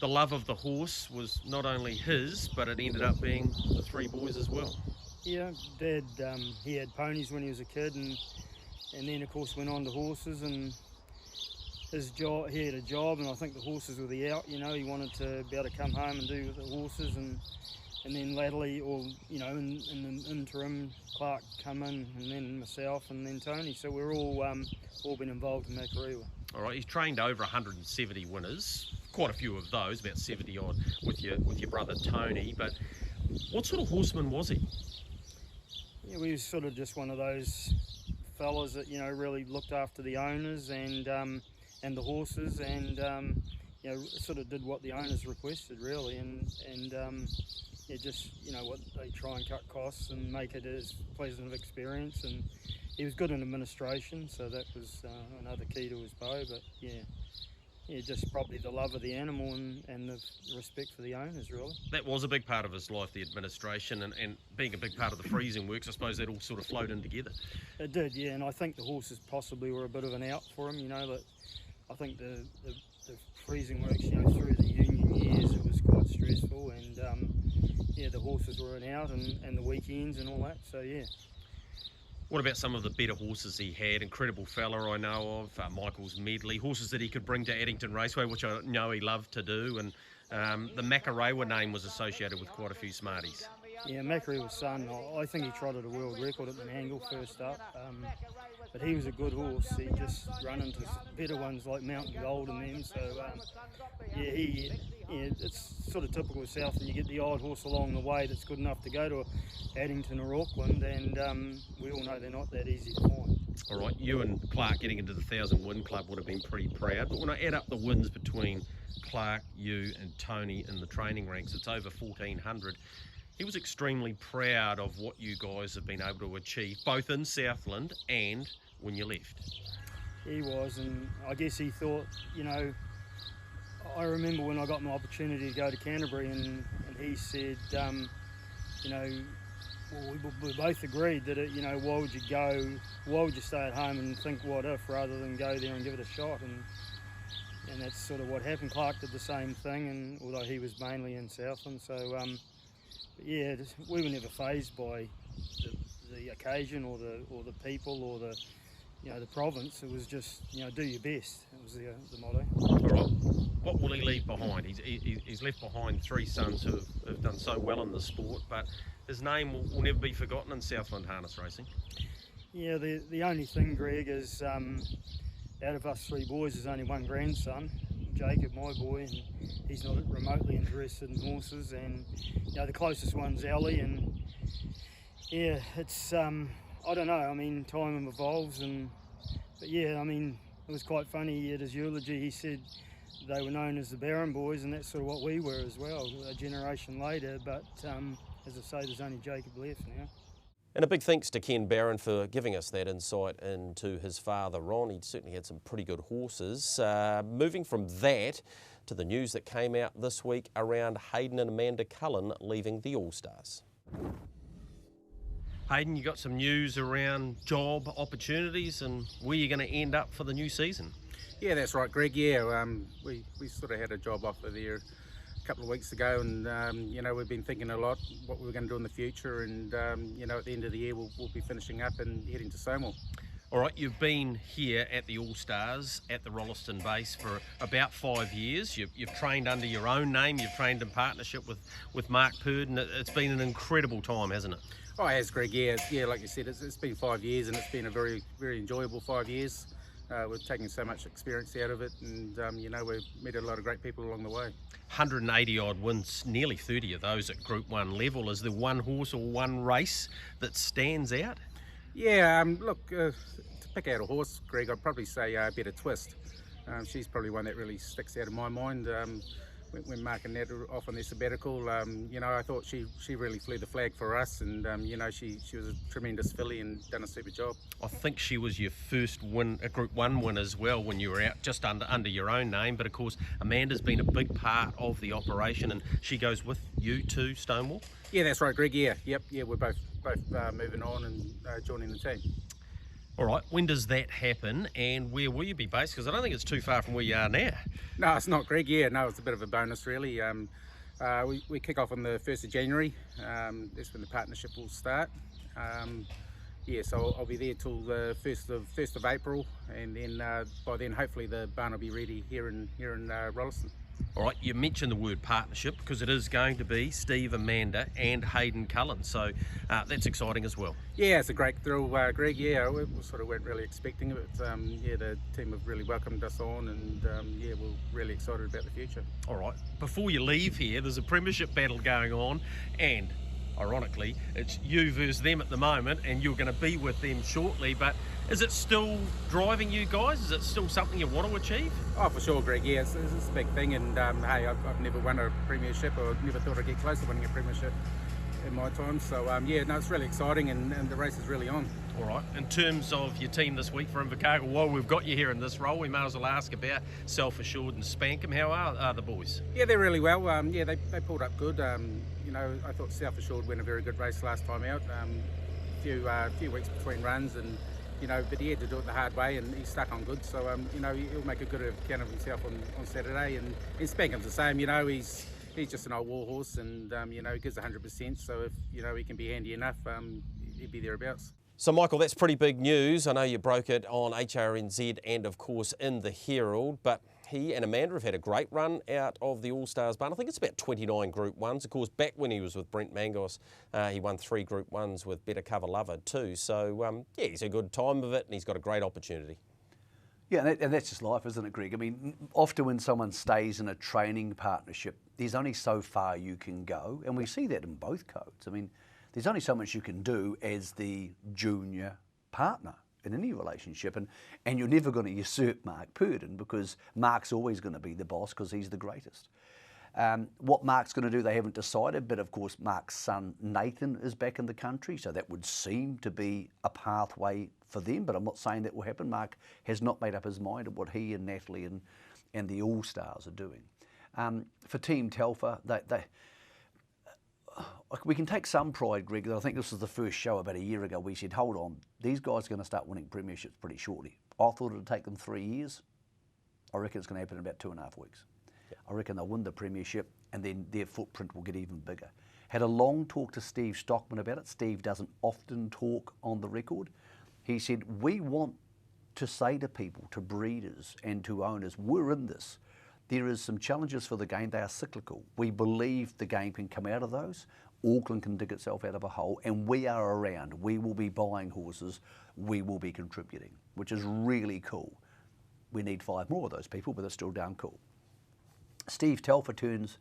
the love of the horse was not only his, but it ended up being the 3 boys as well. Yeah, Dad, he had ponies when he was a kid, and then of course went on to horses, and his job, he had a job, and I think the horses were the out, you know, he wanted to be able to come home and do with the horses, and and then latterly, or you know, in the interim, Clark come in, and then myself, and then Tony. So we're all been involved in Makarewa. All right, he's trained over 170 winners, quite a few of those, about 70 odd with your brother Tony. But what sort of horseman was he? Yeah, we was sort of just one of those fellas that, you know, really looked after the owners and the horses, and you know, sort of did what the owners requested really, and yeah, just, you know, what they try and cut costs and make it as pleasant of experience. And he was good in administration, so that was another key to his bow. But yeah, just probably the love of the animal and the respect for the owners, really. That was a big part of his life, the administration, and being a big part of the freezing works. I suppose that all sort of flowed in together. It did, yeah, and I think the horses possibly were a bit of an out for him, you know, that I think the freezing works, you know, through the union years, it was quite stressful, and yeah, the horses were an out, and the weekends and all that, so yeah. What about some of the better horses he had? Incredible fella I know of, Michael's Medley, horses that he could bring to Addington Raceway, which I know he loved to do, and the Makarewa name was associated with quite a few smarties. Yeah, Makarewa's son, I think he trotted a world record at Menangle first up, but he was a good horse. He just run into better ones like Mountain Gold and them, so yeah, it's sort of typical of Southland. You get the odd horse along the way that's good enough to go to Addington or Auckland, and we all know they're not that easy to find. All right, you and Clark getting into the 1,000 win club would have been pretty proud, but when I add up the wins between Clark, you and Tony in the training ranks, it's over 1,400. He was extremely proud of what you guys have been able to achieve, both in Southland and when you left. He was, and I guess he thought, you know, I remember when I got my opportunity to go to Canterbury, and he said, you know, well, we both agreed that, you know, why would you stay at home and think what if, rather than go there and give it a shot, and that's sort of what happened. Clark did the same thing, and although he was mainly in Southland, so yeah, we were never fazed by the occasion or the people or the, you know, the province. It was just, you know, do your best. It was the motto. All right. What will he leave behind? He's left behind 3 sons who have done so well in the sport, but his name will never be forgotten in Southland harness racing. Yeah, the only thing, Greg, is out of us 3 boys, there's only one grandson, Jacob, my boy, and he's not remotely interested in horses, and you know, the closest one's Ellie, and yeah, it's I don't know, I mean, time evolves, but yeah, I mean, it was quite funny at his eulogy. He said they were known as the Barron boys, and that's sort of what we were as well, a generation later, but as I say, there's only Jacob left now. And a big thanks to Ken Barron for giving us that insight into his father, Ron. He certainly had some pretty good horses. Moving from that to the news that came out this week around Hayden and Amanda Cullen leaving the All-Stars. Hayden, you got some news around job opportunities and where you're going to end up for the new season. Yeah, that's right, Greg. Yeah, we sort of had a job offer there a couple of weeks ago, and you know, we've been thinking a lot what we were going to do in the future, and you know, at the end of the year we'll be finishing up and heading to Samoa. All right, you've been here at the All-Stars at the Rolleston base for about 5 years. You've trained under your own name, you've trained in partnership with Mark Purd, and it's been an incredible time, hasn't it? Oh, it has, Greg. Yeah, like you said, it's been 5 years, and it's been a very, very enjoyable 5 years. We're taking so much experience out of it, and you know, we've met a lot of great people along the way. 180 odd wins, nearly 30 of those at Group 1 level. Is there one horse or one race that stands out? Yeah, look, to pick out a horse, Greg, I'd probably say Better Twist. She's probably one that really sticks out in my mind. When Mark and Nat were off on their sabbatical, you know, I thought she really flew the flag for us, and you know, she was a tremendous filly and done a super job. I think she was your first win, a Group 1 win as well, when you were out just under your own name. But of course, Amanda's been a big part of the operation, and she goes with you to Stonewall. Yeah, that's right, Greg. Yeah, we're both moving on and joining the team. All right, when does that happen, and where will you be based? Because I don't think it's too far from where you are now. No, it's not, Greg. Yeah, no, it's a bit of a bonus, really. We kick off on the 1st of January. That's when the partnership will start. Yeah, so I'll be there till the 1st of April, and then by then, hopefully, the barn will be ready here in Rolleston. All right, you mentioned the word partnership because it is going to be Steve, Amanda and Hayden Cullen, so that's exciting as well. Yeah, it's a great thrill, Greg. Yeah, we sort of weren't really expecting it. But, yeah, the team have really welcomed us on, and yeah, we're really excited about the future. All right, before you leave here, there's a premiership battle going on, and ironically, it's you versus them at the moment, and you're going to be with them shortly, but is it still driving you guys? Is it still something you want to achieve? Oh, for sure, Greg. Yeah, it's a big thing, and hey, I've never won a premiership, or never thought I'd get close to winning a premiership in my time. So yeah, no, it's really exciting, and the race is really on. All right. In terms of your team this week for Invercargill, while we've got you here in this role, we may as well ask about Self Assured and Spankum. How are the boys? Yeah, they're really well. Yeah, they pulled up good. You know, I thought Self Assured went a very good race last time out. Few weeks between runs, and you know, but he had to do it the hard way, and he stuck on good. So you know, he'll make a good account of himself on Saturday. And Spankum's the same. You know, he's just an old war horse, and you know, he gives 100%. So if you know he can be handy enough, he'd be thereabouts. So Michael, that's pretty big news. I know you broke it on HRNZ and of course in the Herald, but he and Amanda have had a great run out of the All-Stars barn. I think it's about 29 Group 1s. Of course, back when he was with Brent Mangos, he won 3 Group 1s with Better Cover Lover too. So yeah, he's a good time of it and he's got a great opportunity. Yeah, and that's just life, isn't it, Greg? I mean, often when someone stays in a training partnership, there's only so far you can go, and we see that in both codes. I mean, there's only so much you can do as the junior partner in any relationship, and you're never going to usurp Mark Purdon because Mark's always going to be the boss because he's the greatest. What Mark's going to do, they haven't decided, but of course Mark's son Nathan is back in the country, so that would seem to be a pathway for them, but I'm not saying that will happen. Mark has not made up his mind of what he and Natalie and the All-Stars are doing. For Team Telfer, we can take some pride, Greg. I think this was the first show about a year ago. We said, hold on, these guys are going to start winning premierships pretty shortly. I thought it would take them 3 years. I reckon it's going to happen in about 2.5 weeks. I reckon they'll win the premiership and then their footprint will get even bigger. Had a long talk to Steve Stockman about it. Steve doesn't often talk on the record. He said, we want to say to people, to breeders and to owners, we're in this. There is some challenges for the game. They are cyclical. We believe the game can come out of those. Auckland can dig itself out of a hole, and we are around. We will be buying horses. We will be contributing, which is really cool. We need 5 more of those people, but it's still damn cool. Steve Telfer turns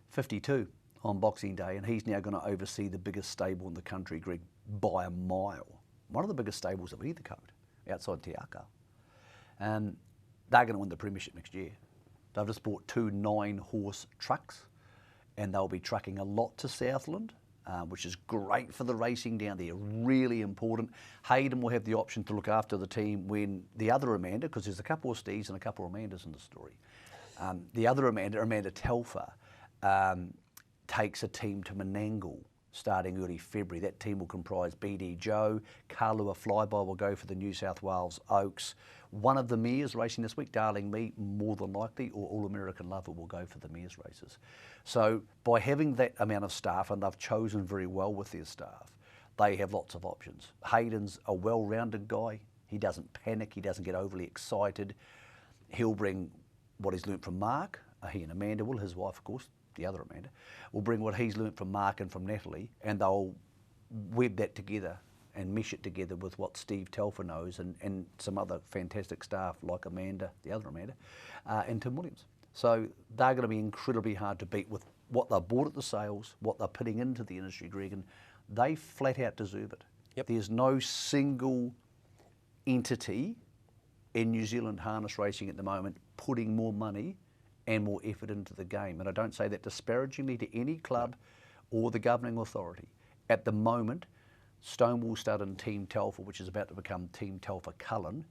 52 on Boxing Day, and he's now going to oversee the biggest stable in the country, Greg, by a mile. One of the biggest stables of either code, outside Te Akau. They're going to win the premiership next year. They've just bought 2 9-horse trucks, and they'll be trucking a lot to Southland, which is great for the racing down there, really important. Hayden will have the option to look after the team when the other Amanda, because there's a couple of Steves and a couple of Amandas in the story. The other Amanda Telfer, takes a team to Menangle starting early February. That team will comprise BD Joe, Kalua Flyby will go for the New South Wales Oaks. One of the mares racing this week, Darling Me, more than likely, or All American Lover will go for the mares races. So by having that amount of staff, and they've chosen very well with their staff, they have lots of options. Hayden's a well-rounded guy. He doesn't panic. He doesn't get overly excited. He'll bring what he's learnt from Mark. He and Amanda will, his wife, of course, the other Amanda, will bring what he's learnt from Mark and from Natalie, and they'll web that together and mesh it together with what Steve Telfer knows and some other fantastic staff like Amanda, the other Amanda, and Tim Williams. So they're going to be incredibly hard to beat with what they've bought at the sales, what they're putting into the industry, Greg, and they flat out deserve it. Yep. There's no single entity in New Zealand harness racing at the moment putting more money and more effort into the game. And I don't say that disparagingly to any club or the governing authority. At the moment, Stonewall Stud and Team Telfer, which is about to become Team Telfer Cullen,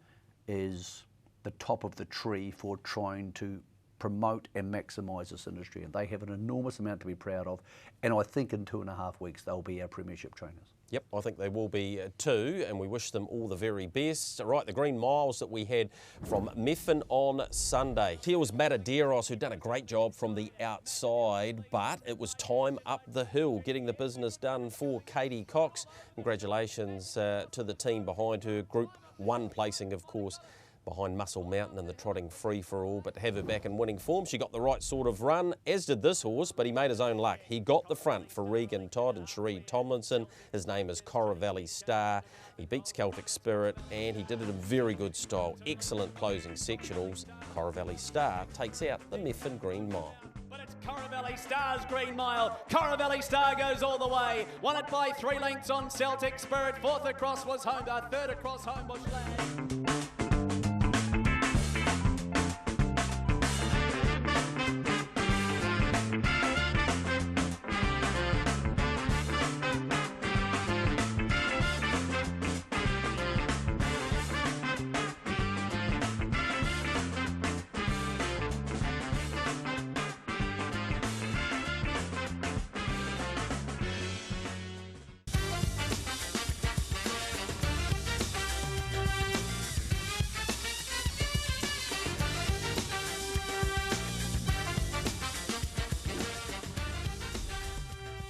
is the top of the tree for trying to promote and maximise this industry. And they have an enormous amount to be proud of. And I think in 2.5 weeks, they'll be our premiership trainers. Yep, I think they will be too, and we wish them all the very best. Right, the Green Miles that we had from Meffin on Sunday. Here was Matadeiros, who'd done a great job from the outside, but it was time up the hill, getting the business done for Katie Cox. Congratulations to the team behind her. Group 1 placing, of course, behind Muscle Mountain in the Trotting free-for-all, but to have her back in winning form, she got the right sort of run, as did this horse, but he made his own luck. He got the front for Regan Todd and Cherie Tomlinson. His name is Coravally Star. He beats Celtic Spirit, and he did it in very good style. Excellent closing sectionals. Coravally Star takes out the Meffin Green Mile. But it's Coravally Star's Green Mile. Coravally Star goes all the way. Won it by 3 lengths on Celtic Spirit. 4th across was Honda. 3rd across Homebush Land.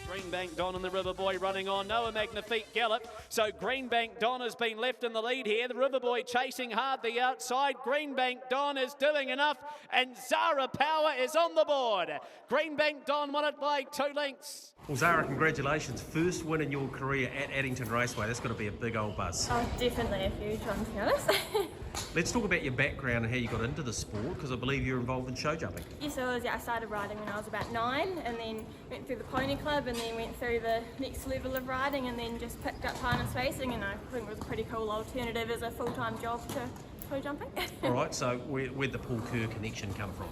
Greenbank Don and the River Boy running on. Noah Magnifique gallop. So Greenbank Don has been left in the lead here. The River Boy chasing hard the outside. Greenbank Don is doing enough. And Zara Power is on the board. Greenbank Don won it by 2 lengths. Well, Zara, congratulations. First win in your career at Addington Raceway. That's got to be a big old buzz. Oh, definitely a huge one, to be honest. Let's talk about your background and how you got into the sport, because I believe you're involved in show jumping. Yes, I was. Yeah, I started riding when I was about 9, and then went through the pony club, and then went through the next level of riding, and then just picked up harness racing, and I think it was a pretty cool alternative as a full-time job to show jumping. All right, so where'd the Paul Kerr connection come from?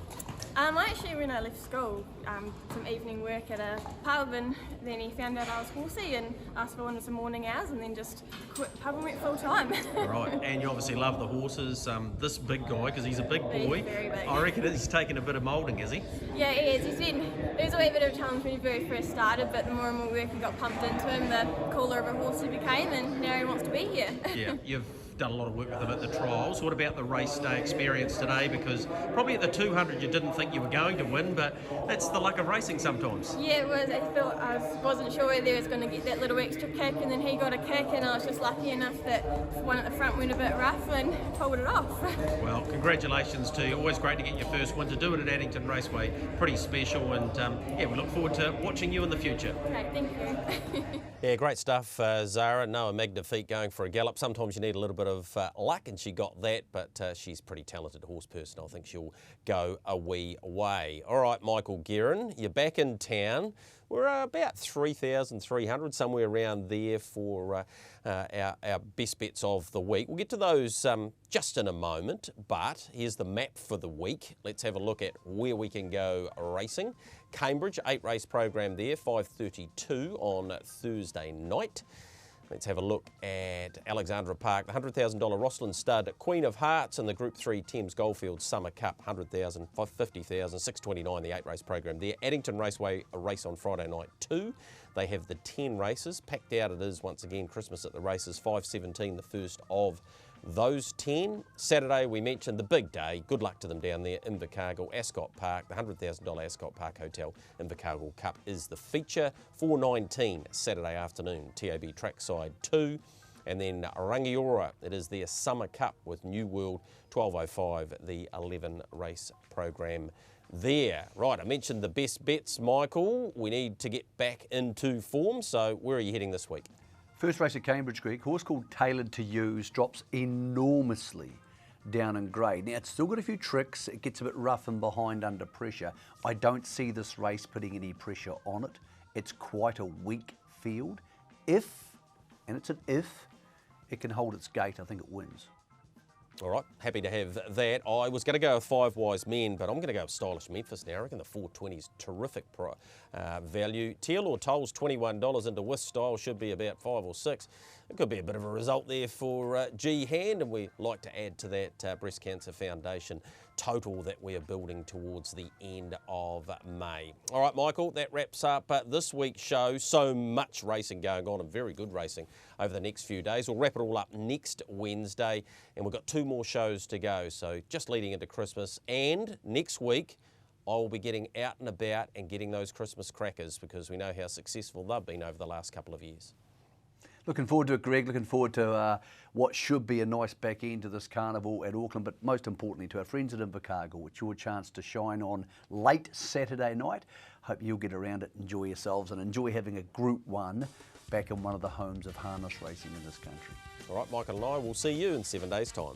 Actually, when I left school, some evening work at a pub, and then he found out I was horsey and asked if I wanted some morning hours, and then just quit the pub and went full time. Right, and you obviously love the horses. This big guy, because he's a big boy, very big. I reckon he's taken a bit of moulding, is he? Yeah, he is. There was a wee bit of a challenge when he very first started, but the more and more work he got pumped into him, the cooler of a horse he became, and now he wants to be here. Yeah, you've done a lot of work with him at the trials. What about the race day experience today? Because probably at the 200 you didn't think you were going to win, but that's the luck of racing sometimes. Yeah, it was. I wasn't sure whether he was going to get that little extra kick, and then he got a kick, and I was just lucky enough that one at the front went a bit rough and pulled it off. Well, congratulations to you. Always great to get your first win. To do it at Addington Raceway, pretty special, and yeah, we look forward to watching you in the future. Okay, thank you. Yeah, great stuff, Zara. Noah Magnifique going for a gallop. Sometimes you need a little bit of luck, and she got that, but she's a pretty talented horse person. I think she'll go a wee way. All right, Michael Guerin, you're back in town. We're about 3,300, somewhere around there for our best bets of the week. We'll get to those just in a moment, but here's the map for the week. Let's have a look at where we can go racing. Cambridge, 8-race program there, 5:32 on Thursday night. Let's have a look at Alexandra Park, the $100,000 Rosslyn Stud, Queen of Hearts, and the Group 3 Thames Goldfield Summer Cup, $100,000, $50,000, $629, the 8-race program there. Addington Raceway, a race on Friday night too. They have the 10 races, packed out it is once again, Christmas at the races, 5:17, the first of those 10. Saturday, we mentioned the big day. Good luck to them down there. Invercargill, Ascot Park, the $100,000 Ascot Park Hotel Invercargill Cup is the feature. 4:19 Saturday afternoon, TAB Trackside 2. And then Rangiora, it is their Summer Cup with New World, 12:05, the 11-race program there. Right, I mentioned the best bets, Michael. We need to get back into form, so where are you heading this week? First race at Cambridge, Greg, horse called Tailored to Use, drops enormously down in grade. Now, it's still got a few tricks. It gets a bit rough and behind under pressure. I don't see this race putting any pressure on it. It's quite a weak field. If, and it's an if, it can hold its gait, I think it wins. All right, happy to have that. I was going to go with 5 Wise Men, but I'm going to go with Stylish Memphis now. I reckon the 420's terrific value. Teal or Tolls, $21 into Whist Style, should be about 5 or 6. It could be a bit of a result there for G Hand, and we like to add to that Breast Cancer Foundation total that we are building towards the end of May. All right, Michael, that wraps up this week's show. So much racing going on, and very good racing over the next few days. We'll wrap it all up next Wednesday, and we've got 2 more shows to go, so just leading into Christmas. And next week, I will be getting out and about and getting those Christmas crackers, because we know how successful they've been over the last couple of years. Looking forward to it, Greg. Looking forward to what should be a nice back end to this carnival at Auckland, but most importantly to our friends at Invercargill. It's your chance to shine on late Saturday night. Hope you'll get around it, enjoy yourselves, and enjoy having a Group 1 back in one of the homes of harness racing in this country. All right, Michael and I will see you in 7 days' time.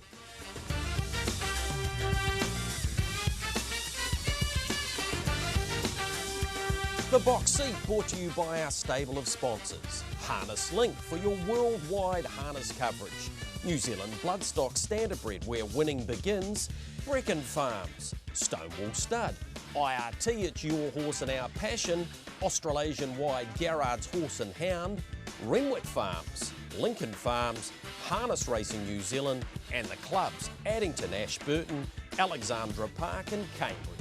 The Box Seat brought to you by our stable of sponsors. Harness Link for your worldwide harness coverage. New Zealand Bloodstock Standardbred, where winning begins. Brecon Farms. Stonewall Stud. IRT, it's your horse and our passion. Australasian-wide Garrard's Horse and Hound. Renwick Farms. Lincoln Farms. Harness Racing New Zealand. And the clubs Addington, Ashburton, Alexandra Park and Cambridge.